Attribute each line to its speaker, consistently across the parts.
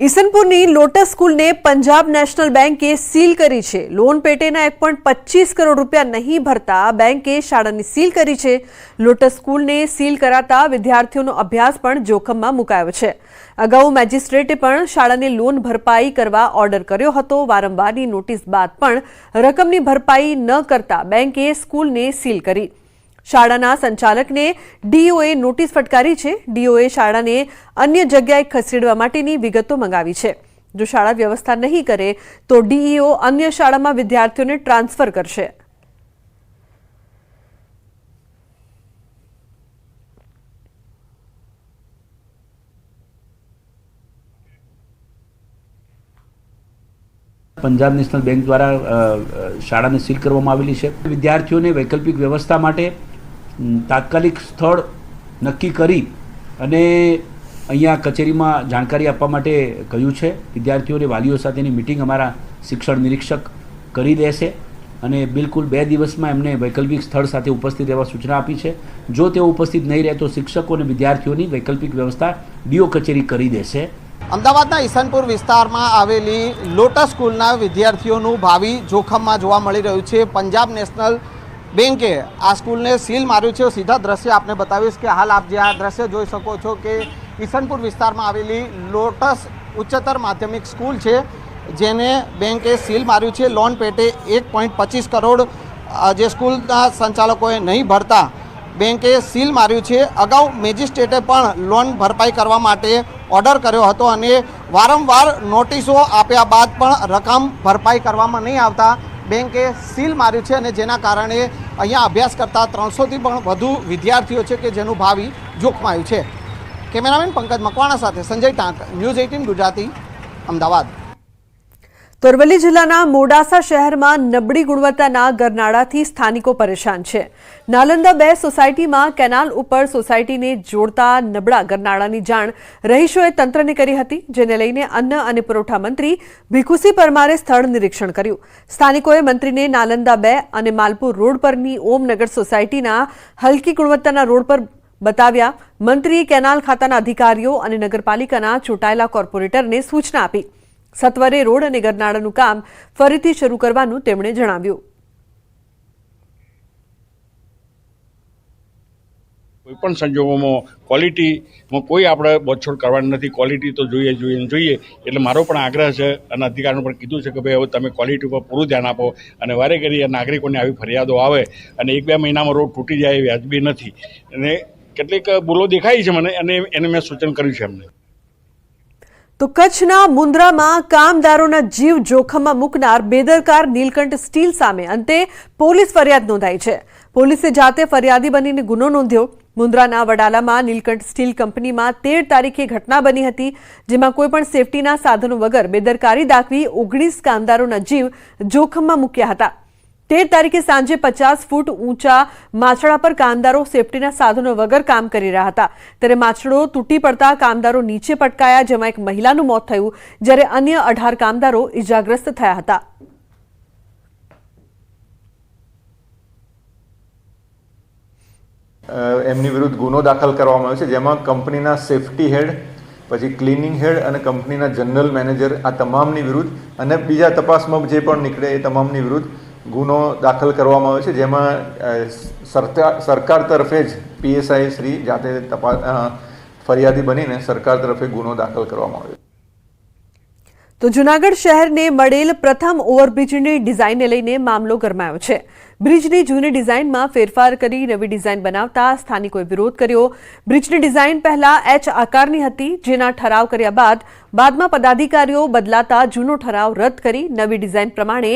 Speaker 1: ઈસનપુરની lotus સ્કૂલને Punjab national બેંકે seal કરી છે। લોન પેટેના 1.25 કરોડ રૂપિયા નહીં ભરતા બેંકે શાળાની સીલ કરી છે। લોટસ સ્કૂલને સીલ કરાતા વિદ્યાર્થીઓનો અભ્યાસ પણ જોખમમાં મુકાયો છે। અગાઉ મેજિસ્ટ્રેટે પણ શાળાને લોન ભરપાઈ કરવા ઓર્ડર કર્યો હતો। વારંવારની નોટિસ બાદ પણ રકમની ભરપાઈ ન કરતા બેંકે સ્કૂલને સીલ કરી। શાળાના સંચાલકને ડીઓએ નોટિસ ફટકારી છે। ડીઓએ શાળાને અન્ય જગ્યાએ ખસેડવા માટેની વિગતો મંગાવી છે। જો શાળા વ્યવસ્થા નહીં કરે તો ડીઈઓ અન્ય શાળામાં વિદ્યાર્થીઓને ટ્રાન્સફર કરશે।
Speaker 2: पंजाब नेशनल बैंक द्वारा शाला ने सील करवामां आवेली छे। विद्यार्थीओने वैकल्पिक व्यवस्था माटे तात्कालिक स्थळ नक्की करी अने अहींया कचेरीमां जाणकारी आपवा माटे कह्युं छे। विद्यार्थीओने वालीओ साथेनी मीटिंग अमारा शिक्षण निरीक्षक करी देशे अने बिल्कुल 2 दिवसमां एमने वैकल्पिक स्थळ साथे उपस्थित रहेवा सूचना आपी छे। जो तेओ उपस्थित नहीं रहे तो शिक्षको अने विद्यार्थीओनी वैकल्पिक व्यवस्था डीओ कचेरी करी देशे।
Speaker 3: अमदावादना ईसनपुर विस्तारमां आवेली लोटस स्कूलना विद्यार्थीओनुं भावी जोखममां जोवा मळी रह्युं छे। पंजाब नेशनल बेंके आ स्कूलने सील मार्युं छे। सीधा दृश्य आपने बतावीश कि हाल आप जे आ दृश्य जोई शको छो कि ईसनपुर विस्तारमां आवेली लोटस उच्चतर माध्यमिक स्कूल छे जेने बेंके सील मार्युं छे। लोन पेटे 1.25 करोड़ जे स्कूलना संचालकोए नहीं भरता बेंके सील मार्युं छे। अगाऊ मेजिस्ट्रेटे पण लोन भरपाई करवा माटे ऑर्डर कर्यो हतो अने वारंवार नोटिसो आप्या बाद पण रकम भरपाई करवामां नहीं आवता बेंके सील मार्युं छे अने जेना कारणे अहींया अभ्यास करता 300 थी पण वधु विद्यार्थीओ छे के जेनुं भावी जोखमायुं छे। केमेरामेन पंकज मकवाणा साथे संजय टांक, न्यूज़ 18 गुजराती, अमदावाद।
Speaker 1: તો અરવલ્લી જિલ્લાના મોડાસા શહેરમાં નબળી ગુણવત્તાના ગરનાળાથી સ્થાનિકો પરેશાન છે। નાલંદા 2 સોસાયટીમાં કેનાલ ઉપર સોસાયટીને જોડતા નબળા ગરનાળાની જાણ રહીશોએ તંત્રને કરી હતી, જેને લઈને અન્ન અને પુરવઠા મંત્રી ભીખુસિંહ પરમારે સ્થળ નિરીક્ષણ કર્યું। સ્થાનિકોએ મંત્રીને નાલંદા 2 અને માલપુર રોડ પરની ઓમનગર સોસાયટીના હલકી ગુણવત્તાના રોડ પર બતાવ્યા। મંત્રીએ કેનાલ ખાતાના અધિકારીઓ અને નગરપાલિકાના ચૂંટાયેલા કોર્પોરેટરને સૂચના આપી। સત્વરે રોડ અને ગરનાળાનું કામ ફરીથી શરૂ કરવાનું તેમણે જણાવ્યું।
Speaker 4: કોઈપણ સંજોગોમાં ક્વોલિટીમાં કોઈ આપણે બોછોડ કરવાની નથી। ક્વોલિટી તો જોઈએ એટલે મારો પણ આગ્રહ છે અને અધિકારીઓને પણ કીધું છે કે ભાઈ હવે તમે ક્વોલિટી ઉપર પૂરું ધ્યાન આપો અને વારે ઘડીએ નાગરિકોને આવી ફરિયાદો આવે અને 1-2 મહિનામાં રોડ તૂટી જાય એ વ્યાજબી નથી અને કેટલીક ભૂલો દેખાઈ છે મને અને એને મેં સૂચન કર્યું છે એમને।
Speaker 1: તો કચ્છના મુન્દ્રામાં કામદારોના જીવ જોખમમાં મૂકનાર બેદરકાર નીલકંઠ સ્ટીલ સામે અંતે પોલીસ ફરિયાદ નોંધાઈ છે। પોલીસે જાતે ફરિયાદી બનીને ગુનો નોંધ્યો। મુન્દ્રાના વડાલામાં નીલકંઠ સ્ટીલ કંપનીમાં 13 તારીખે ઘટના બની હતી, જેમાં કોઈપણ સેફટીના સાધનો વગર બેદરકારી દાખવી 19 કામદારોના જીવ જોખમમાં મૂક્યા હતા। 13 તારીખે સાંજે 50 ફૂટ ઊંચા માછડા પર કામદારો સેફટીના સાધનો વગર કામ કરી રહ્યા હતા, ત્યારે માછડો તૂટી પડતા કામદારો નીચે પટકાયા, જેમાં એક મહિલાનું મોત થયું, જ્યારે અન્ય 18 કામદારો ઇજાગ્રસ્ત થયા હતા।
Speaker 5: એમની વિરુદ્ધ ગુનો દાખલ કરવામાં આવ્યો છે, જેમાં કંપનીના સેફટી હેડ, પછી ક્લિનિંગ હેડ અને કંપનીના જનરલ મેનેજર આ તમામની વિરુદ્ધ અને બીજા તપાસમાં જે પણ નીકળે એ તમામની વિરુદ્ધ ગુનો દાખલ કરવામાં આવ્યો છે, જેમાં સરકાર તરફે જ પીએસઆઈ શ્રી જાતે ફરિયાદી બનીને સરકાર તરફે ગુનો દાખલ કરવામાં આવ્યો।
Speaker 1: તો જૂનાગઢ શહેરને મળેલ પ્રથમ ઓવરબ્રિજની ડિઝાઇનને લઈને મામલો ગરમાયો છે। બ્રિજની જૂની ડિઝાઇનમાં ફેરફાર કરી નવી ડિઝાઇન બનાવતા સ્થાનિકોએ વિરોધ કર્યો। બ્રિજની ડિઝાઇન પહેલા એચ આકારની હતી, જેના ઠરાવ કર્યા બાદમાં પદાધિકારીઓ બદલાતા જૂનો ઠરાવ રદ કરી નવી ડિઝાઇન પ્રમાણે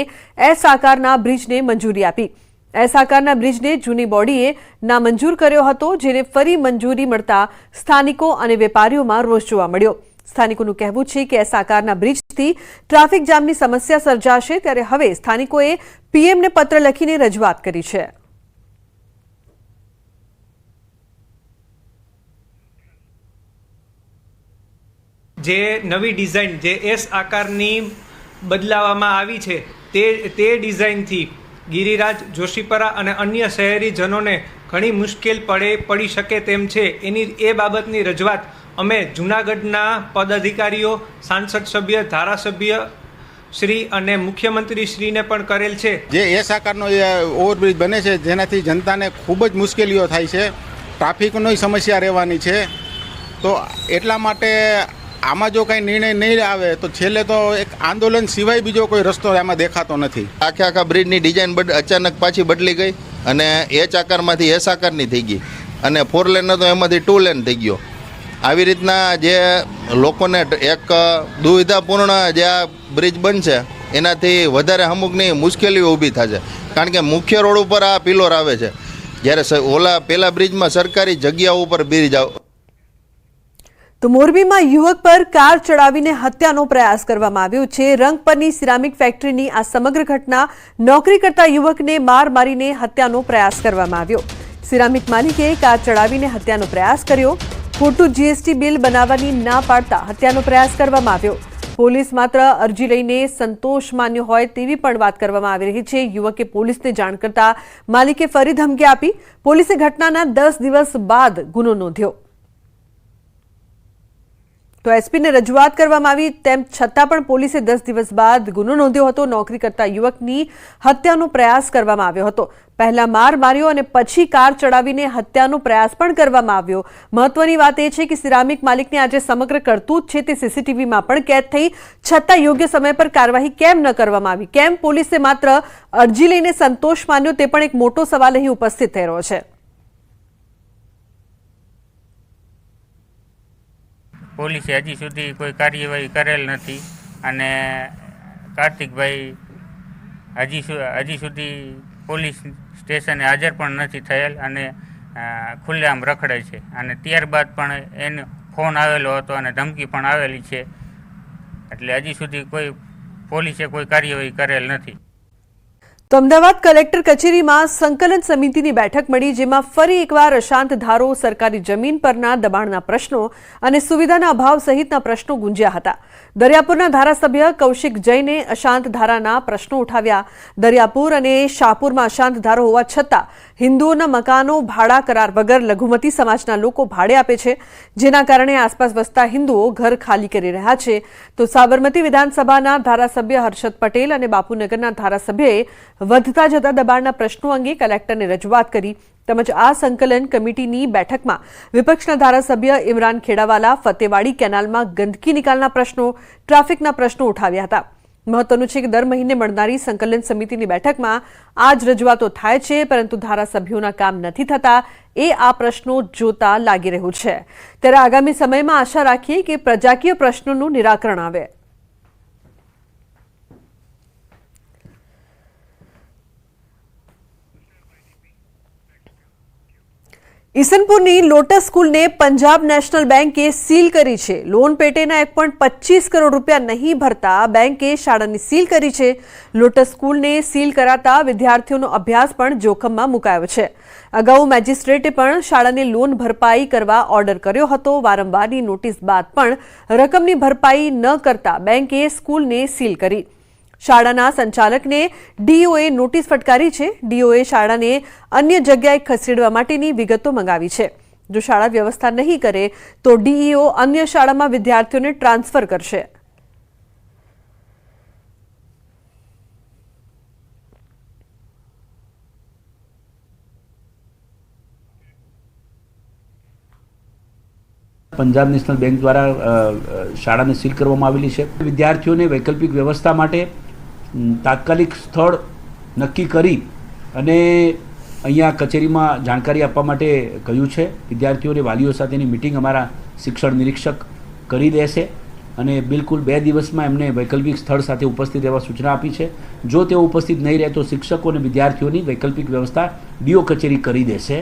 Speaker 1: એસ આકારના બ્રિજને મંજૂરી આપી। એસ આકારના બ્રિજને જૂની બોડીએ નામંજૂર કર્યો હતો, જેને ફરી મંજૂરી મળતા સ્થાનિકો અને વેપારીઓમાં રોષ જોવા મળ્યો। સ્થાનિકોનું કહેવું છે કે એસ આકારના બ્રિજથી ટ્રાફિક જામની સમસ્યા સર્જાશે, ત્યારે હવે સ્થાનિકોએ પીએમને પત્ર લખીને રજૂઆત કરી છે।
Speaker 6: જે નવી ડિઝાઇન જે એસ આકારની બદલાવવામાં આવી છે તે ડિઝાઇનથી ગિરિરાજ, જોશીપરા અને અન્ય શહેરીજનોને ઘણી મુશ્કેલ પડી શકે તેમ છે. એ બાબતની રજૂઆત અમે જૂનાગઢના પદાધિકારીઓ, સાંસદ સભ્ય, ધારાસભ્ય શ્રી અને મુખ્યમંત્રી શ્રીને પણ કરેલ છે.
Speaker 7: જે એસ આકારનો ઓવરબ્રિજ બને છે જેનાથી જનતાને ખૂબ જ મુશ્કેલીઓ થાય છે, ટ્રાફિકની સમસ્યા રહેવાની છે. તો એટલા માટે આમાં જો કંઈ નિર્ણય નહીં આવે તો છેલ્લે તો એક આંદોલન સિવાય બીજો કોઈ રસ્તો આમાં દેખાતો નથી.
Speaker 8: આખા બ્રિજની ડિઝાઇન અચાનક પાછી બદલી ગઈ અને એચ આકારમાંથી એસ આકારની થઈ ગઈ અને 4 લેન તો એમાંથી 2 લેન થઈ ગયો. આવી રીતના જે લોકોને એક દુવિધાપૂર્ણ જે આ બ્રિજ બનશે એનાથી વધારે અમુકની મુશ્કેલીઓ ઊભી થશે. કારણ કે મુખ્ય રોડ ઉપર આ પિલોર આવે છે, જ્યારે પેલા બ્રિજમાં સરકારી જગ્યાઓ ઉપર બ્રિજ
Speaker 1: તો મોરબીમાં યુવક પર કાર ચડાવીને હત્યાનો પ્રયાસ કરવામાં આવ્યો છે. રંગપરની સિરામિક ફેક્ટરીની આ સમગ્ર ઘટના નોકરી કરતા યુવકને માર મારીને હત્યાનો પ્રયાસ કરવામાં આવ્યો. સિરામિક માલિકે કાર ચડાવીને હત્યાનો પ્રયાસ કર્યો. ખોટું જીએસટી બિલ બનાવવાની ના પાડતા હત્યાનો પ્રયાસ કરવામાં આવ્યો. પોલીસ માત્ર અરજી લઈને સંતોષ માન્યો હોય તેવી પણ વાત કરવામાં આવી રહી છે. યુવકે પોલીસને જાણ કરતા માલિકે ફરી ધમકી આપી. પોલીસે ઘટનાના 10 દિવસ બાદ ગુનો નોંધ્યો. તો એસપીને રજૂઆત કરવામાં આવી, તેમ છતાં પણ પોલીસે 10 દિવસ બાદ ગુનો નોંધ્યો હતો. નોકરી કરતા યુવકની હત્યાનો પ્રયાસ કરવામાં આવ્યો હતો. પહેલા માર માર્યો અને પછી કાર ચડાવીને હત્યાનો પ્રયાસ પણ કરવામાં આવ્યો. મહત્વની વાત એ છે કે સિરામિક માલિકની આજે સમગ્ર કરતૂત છે તે સીસીટીવીમાં પણ કેદ થઈ, છતાં યોગ્ય સમય પર કાર્યવાહી કેમ ન કરવામાં આવી? કેમ પોલીસે માત્ર અરજી લઈને સંતોષ માન્યો? તે પણ એક મોટો સવાલ અહીં ઉપસ્થિત થઈ રહ્યો છે.
Speaker 9: પોલીસે હજી સુધી કોઈ કાર્યવાહી કરેલ નથી અને કાર્તિકભાઈ હજી સુધી પોલીસ સ્ટેશને હાજર પણ નથી થયેલ અને ખુલ્લેઆમ રખડે છે. અને ત્યારબાદ પણ એને ફોન આવેલો હતો અને ધમકી પણ આવેલી છે, એટલે હજી સુધી પોલીસે કોઈ કાર્યવાહી કરેલ નથી.
Speaker 1: તો અમદાવાદ કલેક્ટર કચેરીમાં સંકલન સમિતિની બેઠક મળી, જેમાં ફરી એકવાર અશાંત ધારો, સરકારી જમીન પરના દબાણના પ્રશ્નો અને સુવિધાના અભાવ સહિતના પ્રશ્નો ગુંજ્યા હતા. દરિયાપુરના ધારાસભ્ય કૌશિક જૈને અશાંત ધારાના પ્રશ્નો ઉઠાવ્યા. દરિયાપુર અને શાહપુરમાં અશાંત ધારો હોવા છતાં હિન્દુઓના મકાનો ભાડા કરાર વગર લઘુમતી સમાજના લોકો ભાડે આપે છે, જેના કારણે આસપાસ વસતા હિન્દુઓ ઘર ખાલી કરી રહ્યા છે. તો સાબરમતી વિધાનસભાના ધારાસભ્ય હર્ષદ પટેલ અને બાપુનગરના ધારાસભ્યએ વધતા જતા દબાણના પ્રશ્નો અંગે કલેક્ટરને રજૂઆત કરી. તેમજ આ સંકલન કમિટીની બેઠકમાં વિપક્ષના ધારાસભ્ય ઇમરાન ખેડાવાલા ફતેવાડી કેનાલમાં ગંદકી નિકાલના પ્રશ્નો, ટ્રાફિકના પ્રશ્નો ઉઠાવ્યા હતા. મહત્વનું છે કે દર મહિને મળનારી સંકલન સમિતિની બેઠકમાં આ જ રજૂઆતો થાય છે, પરંતુ ધારાસભ્યોના કામ નથી થતા એ આ પ્રશ્નો જોતા લાગી રહ્યું છે. ત્યારે આગામી સમયમાં આશા રાખીએ કે પ્રજાકીય પ્રશ્નોનું નિરાકરણ આવે. ઈસનપુરની લોટસ સ્કૂલને પંજાબ નેશનલ બેંકે સીલ કરી છે. લોન પેટેના 1.25 કરોડ રૂપિયા નહીં ભરતા બેંકે શાળાની સીલ કરી છે. લોટસ સ્કૂલને સીલ કરાતા વિદ્યાર્થીઓનો અભ્યાસ પણ જોખમમાં મુકાયો છે. અગાઉ મેજિસ્ટ્રેટે પણ શાળાને લોન ભરપાઈ કરવા ઓર્ડર કર્યો હતો. વારંવારની નોટિસ બાદ પણ રકમની ભરપાઈ ન કરતા બેંકે સ્કૂલને સીલ કરી. શાળાના સંચાલકને ડીઓએ નોટિસ ફટકારી છે. ડીઓએ શાળાને અન્ય જગ્યાએ ખસેડવા માટેની વિગતો મંગાવી છે. જો શાળા વ્યવસ્થા નહીં કરે તો ડીઈઓ અન્ય શાળામાં વિદ્યાર્થીઓને ટ્રાન્સફર કરશે.
Speaker 2: પંજાબ નેશનલ બેંક દ્વારા શાળાને સીલ કરવામાં આવેલી છે. વિદ્યાર્થીઓને વૈકલ્પિક વ્યવસ્થા માટે તાત્કાલિક સ્થળ નક્કી કરી અને અહીંયા કચેરીમાં જાણકારી આપવા માટે કહ્યું છે. વિદ્યાર્થીઓને વાલીઓ સાથેની મિટિંગ અમારા શિક્ષણ નિરીક્ષક કરી દેશે અને બિલકુલ 2 દિવસમાં એમને વૈકલ્પિક સ્થળ સાથે ઉપસ્થિત રહેવા સૂચના આપી છે. જો તેઓ ઉપસ્થિત નહીં રહે તો શિક્ષકો અને વિદ્યાર્થીઓની વૈકલ્પિક વ્યવસ્થા ડીઓ કચેરી કરી દેશે.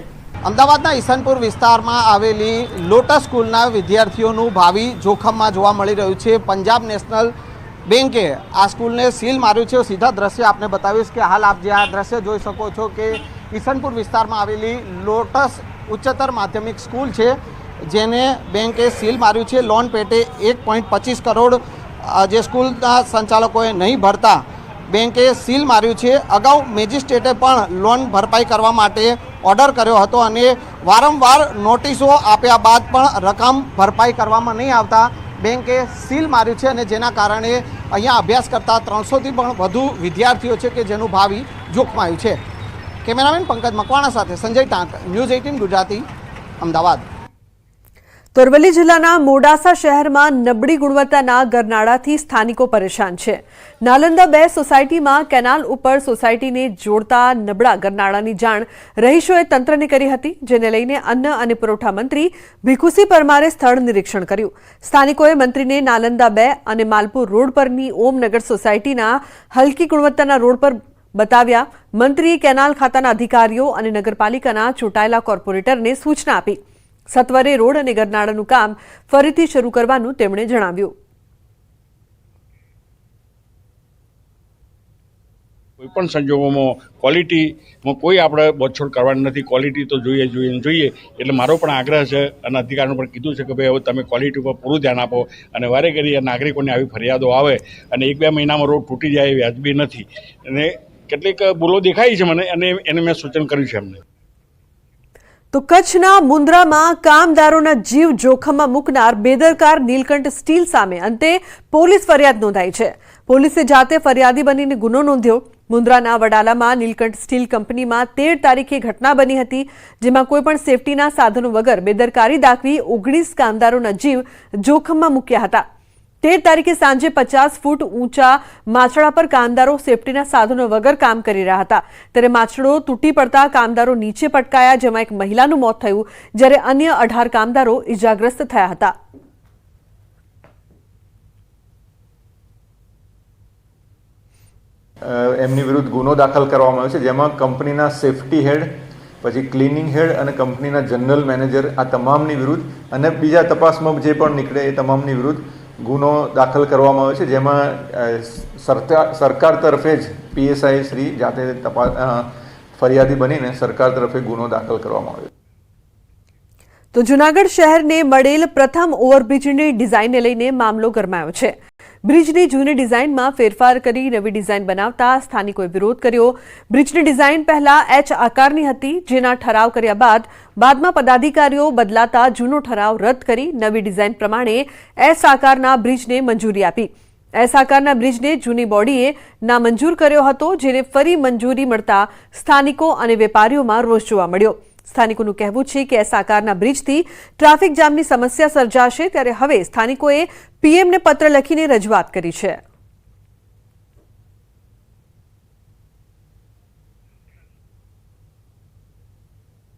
Speaker 3: અમદાવાદના ઈસનપુર વિસ્તારમાં આવેલી લોટસ સ્કૂલના વિદ્યાર્થીઓનું ભાવિ જોખમમાં જોવા મળી રહ્યું છે. પંજાબ નેશનલ બેંકે આ સ્કૂલને સીલ માર્યું છે. સીધા દ્રશ્ય આપને બતાવીશ કે હાલ આપ જે આ દ્રશ્ય જોઈ શકો છો કે ઈસનપુર વિસ્તારમાં આવેલી લોટસ ઉચ્ચતર માધ્યમિક સ્કૂલ છે, જેને બેંકે સીલ માર્યું છે. લોન પેટે 1.25 કરોડ જે સ્કૂલના સંચાલકોએ નહીં ભરતા બેંકે સીલ માર્યું છે. અગાઉ મેજિસ્ટ્રેટે પણ લોન ભરપાઈ કરવા માટે ઓર્ડર કર્યો હતો અને વારંવાર નોટિસો આપ્યા બાદ પણ રકમ ભરપાઈ કરવામાં નહીં આવતા બેંકે સીલ માર્યું છે અને જેના કારણે અહીંયા અભ્યાસ કરતા 300થી પણ વધુ વિદ્યાર્થીઓ છે કે જેનું ભાવિ જોખમાયું છે। કેમેરામેન પંકજ મકવાણા સાથે સંજય ટાંક, ન્યૂઝ 18 ગુજરાતી, અમદાવાદ।
Speaker 1: તો અરવલ્લી જિલ્લાના મોડાસા શહેરમાં નબળી ગુણવત્તાના ગરનાળાથી સ્થાનિકો પરેશાન છે। નાલંદા 2 સોસાયટીમાં કેનાલ ઉપર સોસાયટીને જોડતા નબળા ગરનાળાની જાણ રહીશોએ તંત્રને કરી હતી, જેને લઈને અન્ન અને પુરવઠા મંત્રી ભીખુસિંહ પરમારે સ્થળ નિરીક્ષણ કર્યું। સ્થાનિકોએ મંત્રીને નાલંદા 2 અને માલપુર રોડ પરની ઓમનગર સોસાયટીના હલકી ગુણવત્તાના રોડ પર બતાવ્યા। મંત્રીએ કેનાલ ખાતાના અધિકારીઓ અને નગરપાલિકાના ચૂંટાયેલા કોર્પોરેટરને સૂચના આપી। સત્વરે રોડ અને ગરનાળાનું કામ ફરીથી શરૂ કરવાનું તેમણે જણાવ્યું।
Speaker 4: કોઈપણ સંજોગોમાં ક્વોલિટીમાં કોઈ આપણે બોછોડ કરવાની નથી। ક્વોલિટી તો જોઈએ એટલે મારો પણ આગ્રહ છે અને અધિકારીઓને પણ કીધું છે કે ભાઈ હવે તમે ક્વોલિટી ઉપર પૂરું ધ્યાન આપો અને વારે ઘડી નાગરિકોને આવી ફરિયાદો આવે અને 1-2 મહિનામાં રોડ તૂટી જાય એ વ્યાજબી નથી અને કેટલીક ભૂલો દેખાઈ છે મને અને એને મેં સૂચન કર્યું છે એમને।
Speaker 1: તો કચ્છના મુન્દ્રામાં કામદારોના જીવ જોખમમાં મૂકનાર બેદરકાર નીલકંઠ સ્ટીલ સામે અંતે પોલીસ ફરિયાદ નોંધાઈ છે। પોલીસે જાતે ફરિયાદી બનીને ગુનો નોંધ્યો। મુન્દ્રાના વડાલામાં નીલકંઠ સ્ટીલ કંપનીમાં 13 તારીખે ઘટના બની હતી, જેમાં કોઈપણ સેફટીના સાધનો વગર બેદરકારી દાખવી 19 કામદારોના જીવ જોખમમાં મૂક્યા હતા। 13 તારીખે સાંજે 50 ફૂટ ઊંચા માછડા પર કામદારો સેફટીના સાધનો વગર કામ કરી રહ્યા હતા, ત્યારે માછડો તૂટી પડતા કામદારો નીચે પટકાયા, જેમાં એક મહિલાનું મોત થયું, જ્યારે અન્ય 18 કામદારો ઇજાગ્રસ્ત થયા હતા।
Speaker 5: એમની વિરુદ્ધ ગુનો દાખલ કરવામાં આવ્યો છે, જેમાં કંપનીના સેફટી હેડ, પછી ક્લિનિંગ હેડ અને કંપનીના જનરલ મેનેજર આ તમામની વિરુદ્ધ અને બીજા તપાસમાં જે પણ નીકળે એ તમામની વિરુદ્ધ ગુનો દાખલ કરવામાં આવ્યો છે, જેમાં સરકાર તરફે જ પીએસઆઈ શ્રી જાતે ફરિયાદી બનીને સરકાર તરફે ગુનો દાખલ કરવામાં આવ્યો।
Speaker 1: તો જૂનાગઢ શહેરને મળેલ પ્રથમ ઓવરબ્રિજની ડિઝાઇનને લઈને મામલો ગરમાયો છે। બ્રિજની જૂની ડિઝાઇનમાં ફેરફાર કરી નવી ડિઝાઇન બનાવતા સ્થાનિકોએ વિરોધ કર્યો। બ્રિજની ડિઝાઇન પહેલા H આકારની હતી, જેના ઠરાવ કર્યા બાદમાં પદાધિકારીઓ બદલાતા જૂનો ઠરાવ રદ કરી નવી ડિઝાઇન પ્રમાણે S આકારના બ્રિજને મંજૂરી આપી। S આકારના બ્રિજને જૂની બોડીએ નામંજૂર કર્યો હતો, જેને ફરી મંજૂરી મળતા સ્થાનિકો અને વેપારીઓમાં રોષ જોવા મળ્યો। સ્થાનિકોનું કહેવું છે કે S આકારના બ્રિજથી ટ્રાફિક જામની સમસ્યા સર્જાશે, ત્યારે હવે સ્થાનિકોએ પીએમને પત્ર લખીને રજૂઆત કરી છે।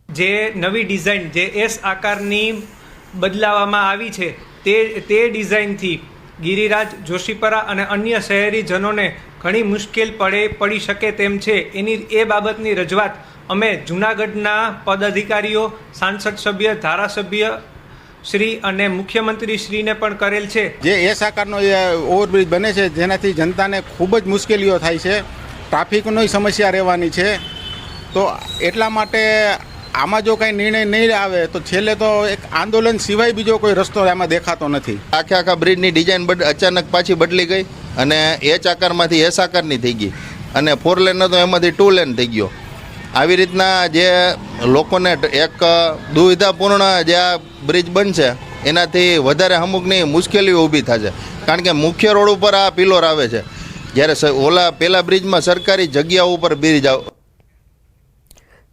Speaker 6: જે નવી ડિઝાઇન જે S આકારની બદલાવવામાં આવી છે તે ડિઝાઇનથી ગિરિરાજ, જોશીપરા અને અન્ય શહેરીજનોને ઘણી મુશ્કેલ પડી શકે તેમ છે। એ બાબતની રજૂઆત અમે જૂનાગઢના પદાધિકારીઓ, સાંસદ સભ્ય, ધારાસભ્ય શ્રી અને મુખ્યમંત્રી શ્રીને પણ કરેલ છે।
Speaker 7: જે S આકારનો ઓવરબ્રિજ બને છે જેનાથી જનતાને ખૂબ જ મુશ્કેલીઓ થાય છે, ટ્રાફિકની સમસ્યા રહેવાની છે, તો એટલા માટે આમાં જો કંઈ નિર્ણય નહીં આવે તો છેલ્લે તો એક આંદોલન સિવાય બીજો કોઈ રસ્તો આમાં દેખાતો નથી।
Speaker 8: આખા બ્રિજની ડિઝાઇન અચાનક પાછી બદલી ગઈ અને H આકારમાંથી S આકારની થઈ ગઈ અને 4 લેન હતો એમાંથી 2 લેન થઈ ગયો। આવી રીતના જે લોકોને એક દુવિધાપૂર્ણ જે આ બ્રિજ બનશે એનાથી વધારે અમુકની મુશ્કેલીઓ ઊભી થશે, કારણ કે મુખ્ય રોડ ઉપર આ પિલોર આવે છે, જ્યારે પેલા બ્રિજમાં સરકારી જગ્યા ઉપર બ્રિજ આવે।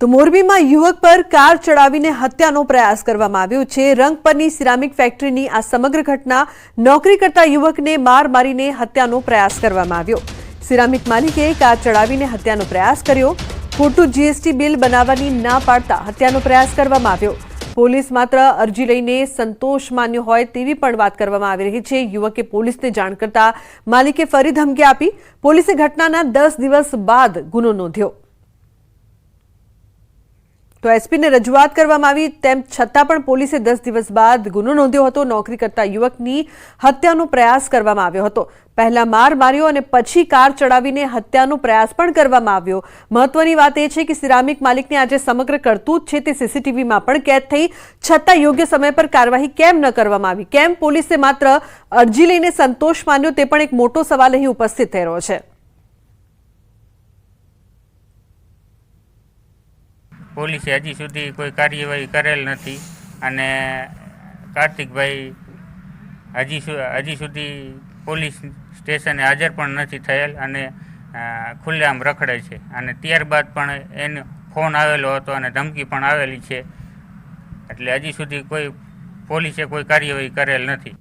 Speaker 1: તો મોરબીમાં યુવક પર કાર ચડાવીને હત્યાનો પ્રયાસ કરવામાં આવ્યો છે। રંગપરની સિરામિક ફેક્ટરીની આ સમગ્ર ઘટના નોકરી કરતા યુવકને માર મારીને હત્યાનો પ્રયાસ કરવામાં આવ્યો। સિરામિક માલિકે કાર ચડાવીને હત્યાનો પ્રયાસ કર્યો। ખોટું GST બિલ બનાવવાની ના પાડતા હત્યાનો પ્રયાસ કરવામાં આવ્યો। પોલીસ માત્ર અરજી લઈને સંતોષ માન્યો હોય તેવી પણ વાત કરવામાં આવી રહી છે। યુવકે પોલીસને જાણ કરતા માલિકે ફરી ધમકી આપી। પોલીસે ઘટનાના 10 દિવસ બાદ ગુનો નોંધ્યો। તો એસપીને રજૂઆત કરવામાં આવી, તેમ છતાં પણ પોલીસે 10 દિવસ બાદ ગુનો નોંધ્યો હતો। નોકરી કરતા યુવકની હત્યાનો પ્રયાસ કરવામાં આવ્યો હતો। પહેલા માર માર્યો અને પછી કાર ચડાવીને હત્યાનો પ્રયાસ પણ કરવામાં આવ્યો। મહત્વની વાત એ છે કે સિરામિક માલિકની આજે સમગ્ર કરતૂત છે તે સીસીટીવીમાં પણ કેદ થઈ, છતાં યોગ્ય સમય પર કાર્યવાહી કેમ ન કરવામાં આવી? કેમ પોલીસે માત્ર અરજી લઈને સંતોષ માન્યો? તે પણ એક મોટો સવાલ અહીં ઉપસ્થિત થઈ રહ્યો છે।
Speaker 9: પોલીસે હજી સુધી કોઈ કાર્યવાહી કરેલ નથી અને કાર્તિકભાઈ હજી સુધી પોલીસ સ્ટેશને હાજર પણ નથી થયેલ અને ખુલ્લેઆમ રખડે છે અને ત્યારબાદ પણ એનો ફોન આવેલો હતો અને ધમકી પણ આવેલી છે એટલે હજી સુધી પોલીસે કોઈ કાર્યવાહી કરેલ નથી.